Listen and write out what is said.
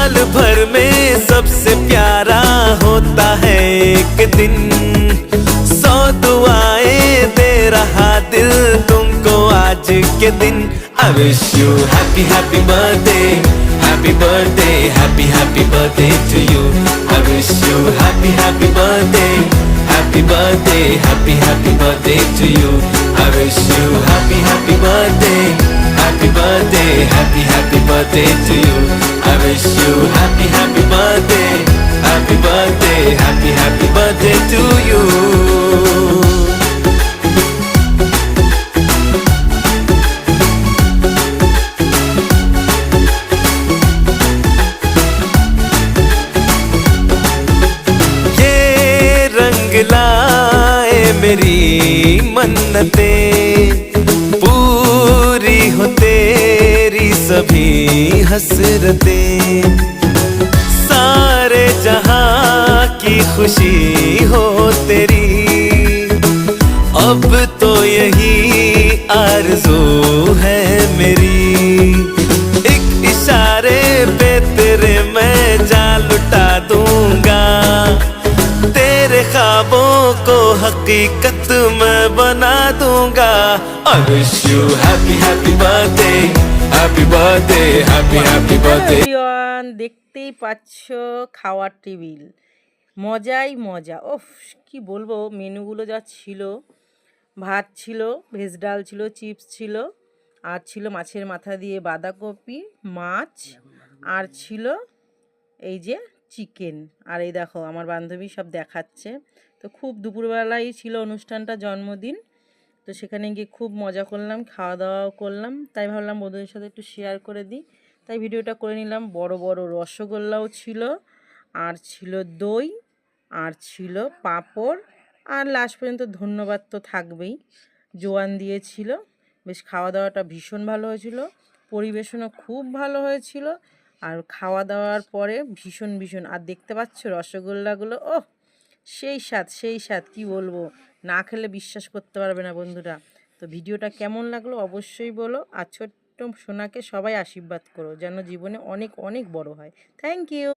साल भर में सबसे प्यारा होता है एक दिन, 100 दुआएं दे रहा दिल तुमको आज के दिन। I wish you happy happy birthday, happy birthday, happy happy birthday to you. I wish you happy happy birthday, happy birthday, happy happy birthday to you. I wish you happy happy birthday, happy birthday, happy happy birthday to you. I wish you happy happy birthday, happy birthday, happy happy birthday to you. लाए मेरी मन्नतें, पूरी हो तेरी सभी हसरतें, सारे जहां की खुशी हो तेरी, अब तो यही आरज़ू है मेरी। एक इशारे पे तेरे मैं जान लुटा दूंगा, तेरे ख्वाबों को हकीकत मैं बना दूंगा। I wish you happy happy birthday, happy birthday, happy happy birthday। Everyone, দেখতেই পাচ্ছ খাওয়ার টেবিল, মজাই মজা। ওফ, কি বলবো, মেনুগুলো যা ছিল, ভাত ছিল, ভেজ ডাল ছিল, চিপস ছিল, আর ছিল মাছের মাথা দিয়ে বাঁধাকপি মাছ, আর ছিল এই যে চিকেন। আর এই দেখো আমার বান্ধবী সব দেখাচ্ছে। তো খুব দুপুরবেলাই ছিল অনুষ্ঠানটা, জন্মদিন। তো সেখানে গিয়ে খুব মজা করলাম, খাওয়া দাওয়াও করলাম। তাই ভাবলাম বন্ধুদের সাথে একটু শেয়ার করে দিই, তাই ভিডিওটা করে নিলাম। বড় বড় রসগোল্লাও ছিল, আর ছিল দই, আর ছিল পাঁপড়, আর লাস্ট পর্যন্ত ধন্যবাদ তো থাকবেই, জোয়ান দিয়েছিল। বেশ খাওয়া দাওয়াটা ভীষণ ভালো হয়েছিল, পরিবেশনও খুব ভালো হয়েছিল। আর খাওয়া দাওয়ার পরে ভীষণ ভীষণ, আর দেখতে পাচ্ছ রসগোল্লাগুলো, ওহ সেই স্বাদ সেই স্বাদ, কী বলবো, না খেলে বিশ্বাস করতে পারবে না বন্ধুরা। তো ভিডিওটা কেমন লাগলো অবশ্যই বলো, আর ছোট্ট সোনাকে সবাই আশীর্বাদ করো যেন জীবনে অনেক অনেক বড় হয়। Thank you.